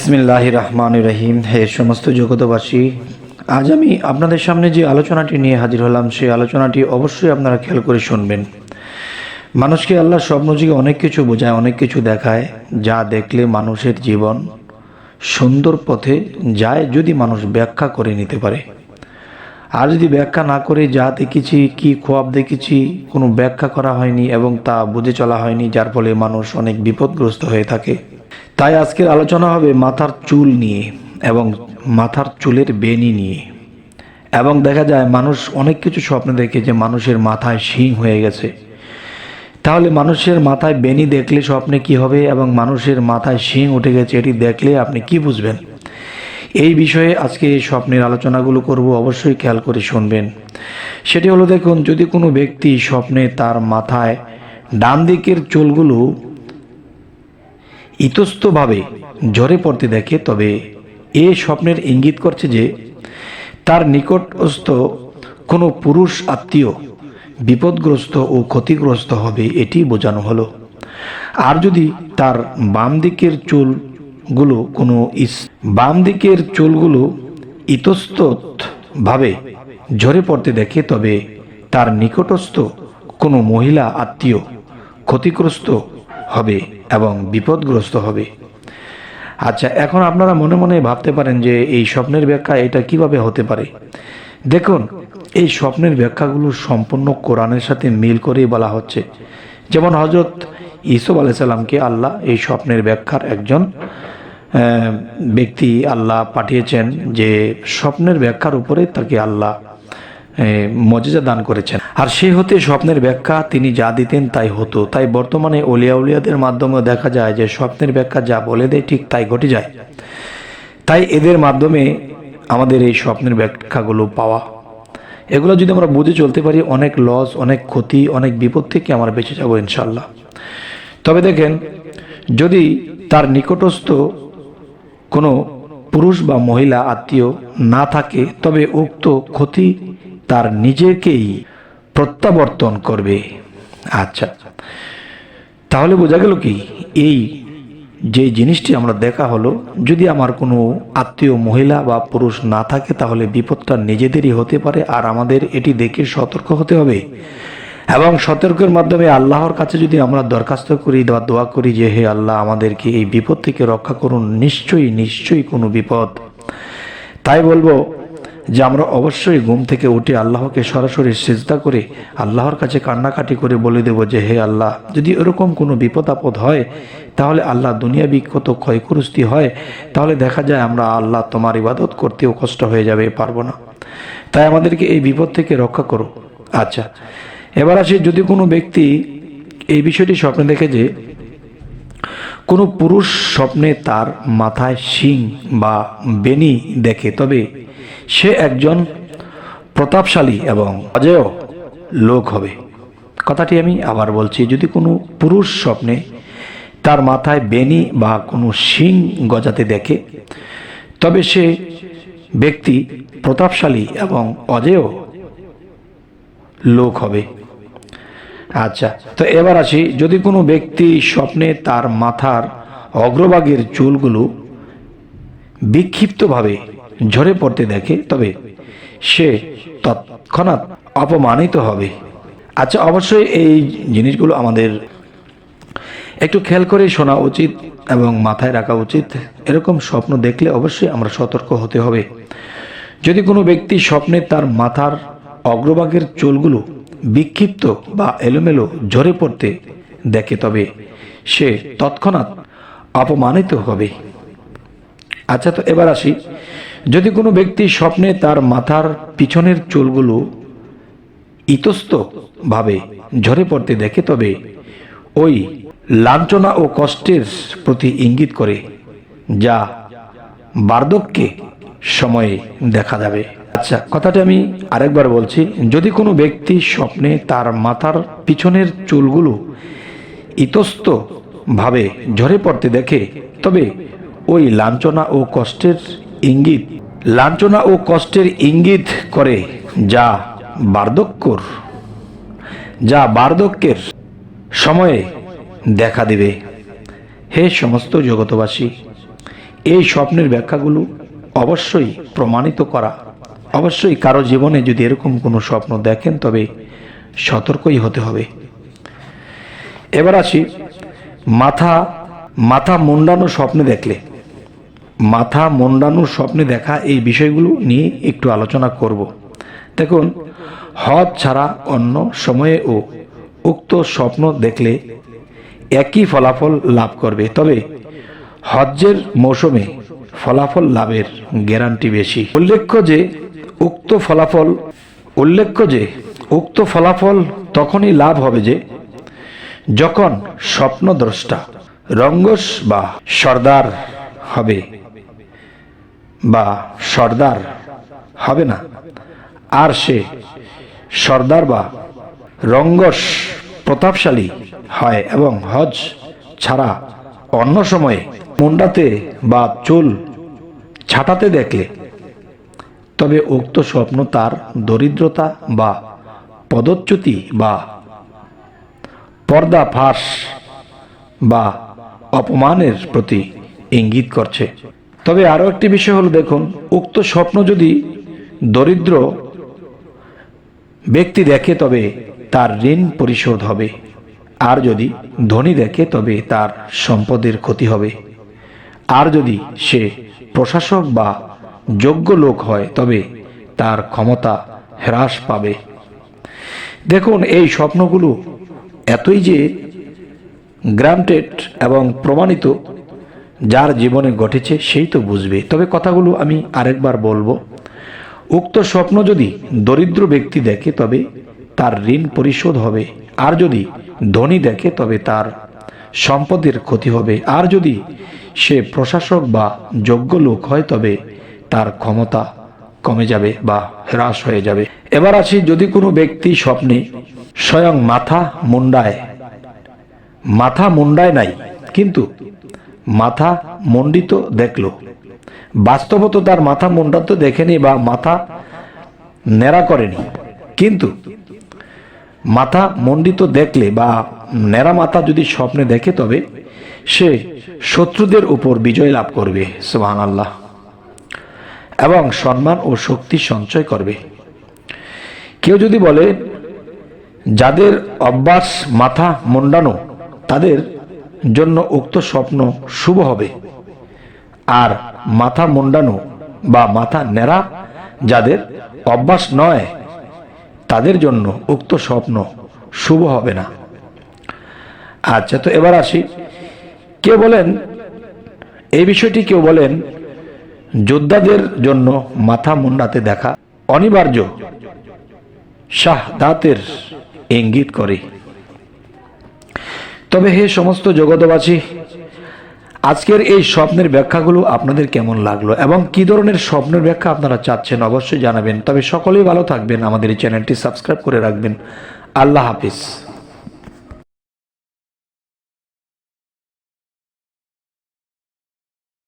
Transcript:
বিসমিল্লাহির রহমানির রহিম। হে সমস্ত জগতবাসী, আজ আমি আপনাদের সামনে যে আলোচনাটি নিয়ে হাজির হলাম, সেই আলোচনাটি অবশ্যই আপনারা খেয়াল করে শুনবেন। মানুষকে আল্লাহ স্বপ্নযোগে অনেক কিছু বোঝায়, অনেক কিছু দেখায়, যা দেখলে মানুষের জীবন সুন্দর পথে যায় যদি মানুষ ব্যাখ্যা করে নিতে পারে। আর যদি ব্যাখ্যা না করে যা দেখেছি, কি খোয়াব দেখেছি, কোনো ব্যাখ্যা করা হয়নি এবং তা বুঝে চলা হয়নি, যার ফলে মানুষ অনেক বিপদগ্রস্ত হয়ে থাকে। তাই আজকের আলোচনা হবে মাথার চুল নিয়ে এবং মাথার চুলের বেনি নিয়ে। এবং দেখা যায় মানুষ অনেক কিছু স্বপ্নে দেখে যে মানুষের মাথায় শিং হয়ে গেছে। তাহলে মানুষের মাথায় বেনি দেখলে স্বপ্নে কি হবে এবং মানুষের মাথায় শিং উঠে গেছে এটি দেখলে আপনি কি বুঝবেন? এই বিষয়ে আজকে এই স্বপ্নের আলোচনাগুলো করব, অবশ্যই খেয়াল করে শুনবেন। সেটি হলো, দেখুন, যদি কোনো ব্যক্তি স্বপ্নে তার মাথায় ডান দিকের চুলগুলো ইতস্তভাবে ঝরে পড়তে দেখে, তবে এ স্বপ্নের ইঙ্গিত করছে যে তার নিকটস্থ কোনো পুরুষ আত্মীয় বিপদগ্রস্ত ও ক্ষতিগ্রস্ত হবে, এটি বোঝানো হলো। আর যদি তার বাম দিকের চুলগুলো ইতস্ততভাবে ঝরে পড়তে দেখে, তবে তার নিকটস্থ কোনো মহিলা আত্মীয় ক্ষতিগ্রস্ত হবে এবং বিপদগ্রস্ত হবে। আচ্ছা, এখন আপনারা মনে মনে ভাবতে পারেন যে এই স্বপ্নের ব্যাখ্যা এটা কিভাবে হতে পারে। দেখুন, এই স্বপ্নের ব্যাখ্যাগুলো সম্পূর্ণ কোরআনের সাথে মিল করেই বলা হচ্ছে। যেমন হযরত ইউসুফ আলাইহিস সালামকে আল্লাহ এই স্বপ্নের ব্যাখ্যার একজন ব্যক্তি আল্লাহ পাঠিয়েছেন, যে স্বপ্নের ব্যাখ্যার উপরে তাকে আল্লাহ মজেজা দান করেছেন। আর সে হতে স্বপ্নের ব্যাখ্যা তিনি যা দিতেন তাই হতো। তাই বর্তমানে উলিয়াদের মাধ্যমে দেখা যায় যে স্বপ্নের ব্যাখ্যা যা বলে দেয় ঠিক তাই ঘটে যায়। তাই এদের মাধ্যমে আমাদের এই স্বপ্নের ব্যাখ্যাগুলো পাওয়া, এগুলো যদি আমরা বুঝে চলতে পারি, অনেক লস, অনেক ক্ষতি, অনেক বিপদ থেকে আমরা বেঁচে যাবো ইনশাল্লাহ। তবে দেখেন, যদি তার নিকটস্থ কোনো পুরুষ বা মহিলা আত্মীয় না থাকে, তবে উক্ত ক্ষতি তার নিজেকেই প্রত্যাবর্তন করবে। আচ্ছা, তাহলে বোঝা গেল কি, এই যে জিনিসটি আমরা দেখা হলো, যদি আমার কোনো আত্মীয় মহিলা বা পুরুষ না থাকে, তাহলে বিপদটা নিজেদেরই হতে পারে। আর আমাদের এটি দেখে সতর্ক হতে হবে এবং সতর্কের মাধ্যমে আল্লাহর কাছে যদি আমরা দরখাস্ত করি বা দোয়া করি যে হে আল্লাহ, আমাদেরকে এই বিপদ থেকে রক্ষা করুন, নিশ্চয়ই কোনো বিপদ। তাই বলবো যে আমরা অবশ্যই ঘুম থেকে উঠে আল্লাহকে সরাসরি সিজদা করে আল্লাহর কাছে কান্নাকাটি করে বলে দেব যে হে আল্লাহ, যদি এরকম কোনো বিপদ আপদ হয়, তাহলে আল্লাহ দুনিয়াবি কত ক্ষয়কুরস্তি হয়, তাহলে দেখা যায় আমরা আল্লাহ তোমার ইবাদত করতেও কষ্ট হয়ে যাবে, পারবো না। তাই আমাদেরকে এই বিপদ থেকে রক্ষা করো। আচ্ছা, এবার আসি, যদি কোনো ব্যক্তি এই বিষয়টি স্বপ্নে দেখে যে কোনো পুরুষ স্বপ্নে তার মাথায় শিং বা বেনি দেখে, তবে সে একজন প্রতাপশালী এবং অজেয় লোক হবে। কথাটি আমি আবার বলছি, যদি কোনো পুরুষ স্বপ্নে তার মাথায় বেনি বা কোনো শিং গজাতে দেখে, তবে সে ব্যক্তি প্রতাপশালী এবং অজেয় লোক হবে। আচ্ছা, তো এবার আসি, যদি কোনো ব্যক্তি স্বপ্নে তার মাথার অগ্রভাগের চুলগুলো বিক্ষিপ্তভাবে ঝরে পড়তে দেখে, তবে সে তৎক্ষণাৎ অপমানিত হবে। আচ্ছা, অবশ্যই এই জিনিসগুলো আমাদের একটু খেয়াল করে শোনা উচিত এবং মাথায় রাখা উচিত। এরকম স্বপ্ন দেখলে অবশ্যই আমরা সতর্ক হতে হবে। যদি কোনো ব্যক্তি স্বপ্নে তার মাথার অগ্রভাগের চুলগুলো বিক্ষিপ্ত বা এলোমেলো ঝরে পড়তে দেখে, তবে সে তৎক্ষণাৎ অপমানিত হবে। আচ্ছা, তো এবার আসি, যদি কোনো ব্যক্তি স্বপ্নে তার মাথার পিছনের চুলগুলো ইতস্তভাবে ঝরে পড়তে দেখে, তবে ওই লাঞ্ছনা ও কষ্টের প্রতি ইঙ্গিত করে, যা বার্ধক্যে সময়ে দেখা যাবে। আচ্ছা, কথাটা আমি আরেকবার বলছি, যদি কোনো ব্যক্তি স্বপ্নে তার মাথার পিছনের চুলগুলো ইতস্তভাবে ঝরে পড়তে দেখে, তবে ওই লাঞ্ছনা ও কষ্টের ইঙ্গিত করে, যা বার্ধক্যের সময়ে দেখা দেবে। হে সমস্ত জগতবাসী, এই স্বপ্নের ব্যাখ্যাগুলো অবশ্যই প্রমাণিত করা, অবশ্যই কারো জীবনে যদি এরকম কোনো স্বপ্ন দেখেন তবে সতর্কই হতে হবে। এবার আসি মাথা মুন্ডানো স্বপ্নে দেখলে, মাথা মুন্ডানো স্বপ্নে দেখা এই বিষয়গুলো নিয়ে একটু আলোচনা করব। দেখুন, হজ ছাড়া অন্য সময়েও উক্ত স্বপ্ন দেখলে একই ফলাফল লাভ করবে, তবে হজ্জের মৌসুমে ফলাফল লাভের গ্যারান্টি বেশি। উল্লেখ্য যে উক্ত ফলাফল তখনই লাভ হবে যে যখন স্বপ্নদ্রষ্টা রঙ্গস বা সর্দার হবে না, আর সে সর্দার বা রঙ্গস প্রতাপশালী হয় এবং হজ ছাড়া অন্য সময়ে মুন্ডাতে বা চুল ছাটাতে দেখলে তবে উক্ত স্বপ্ন তার দরিদ্রতা বা পদচ্যুতি বা পর্দা ফাঁস বা অপমানের প্রতি ইঙ্গিত করছে। তবে আরও একটি বিষয় হলো, দেখুন, উক্ত স্বপ্ন যদি দরিদ্র ব্যক্তি দেখে তবে তার ঋণ পরিশোধ হবে, আর যদি ধনী দেখে তবে তার সম্পদের ক্ষতি হবে, আর যদি সে প্রশাসক বা যোগ্য লোক হয় তবে তার ক্ষমতা হ্রাস পাবে। দেখুন, এই স্বপ্নগুলো এতই যে গ্রান্টেড এবং প্রমাণিত, যার জীবনে ঘটেছে সেই তো বুঝবে। তবে কথাগুলো আমি আরেকবার বলবো। উক্ত স্বপ্ন যদি দরিদ্র ব্যক্তি দেখে তবে তার ঋণ পরিশোধ হবে, আর যদি ধনী দেখে তবে তার সম্পদের ক্ষতি হবে, আর যদি সে প্রশাসক বা যোগ্য লোক হয় তবে তার ক্ষমতা কমে যাবে বা হ্রাস হয়ে যাবে। এবার আসি, যদি কোনো ব্যক্তি স্বপ্নে স্বয়ং মাথা মুন্ডায় নাই কিন্তু মাথা মণ্ডিত দেখলো, বাস্তবত তার মাথা মুন্ডাতে দেখেনি বা মাথা ন্যাড়া করেনি, কিন্তু মাথা মণ্ডিত দেখলে বা ন্যাড়া মাথা যদি স্বপ্নে দেখে তবে সে শত্রুদের উপর বিজয় লাভ করবে, সুবহানাল্লাহ, এবং সম্মান ও শক্তি সঞ্চয় করবে। কেউ যদি বলে যাদের অভ্যাস মাথা মুন্ডানো তাদের জন্য উক্ত স্বপ্ন শুভ হবে, আর মাথা মুন্ডানো বা মাথা ন্যাড়া যাদের অভ্যাস নয় তাদের জন্য উক্ত স্বপ্ন শুভ হবে না। আচ্ছা, তো এবার আসি, কেউ বলেন এই বিষয়টি, কেউ বলেন যোদ্ধাদের জন্য মাথা মুন্ডাতে দেখা অনিবার্য শাহাদাতের ইঙ্গিত করে। তবে হে সমস্ত জগতবাসী, আজকের এই স্বপ্নের ব্যাখ্যাগুলো আপনাদের কেমন লাগলো এবং কি ধরনের স্বপ্নের ব্যাখ্যা আপনারা চাচ্ছেন অবশ্যই জানাবেন। তবে সকলেই ভালো থাকবেন, আমাদের এই চ্যানেলটি সাবস্ক্রাইব করে রাখবেন। আল্লাহ হাফিজ।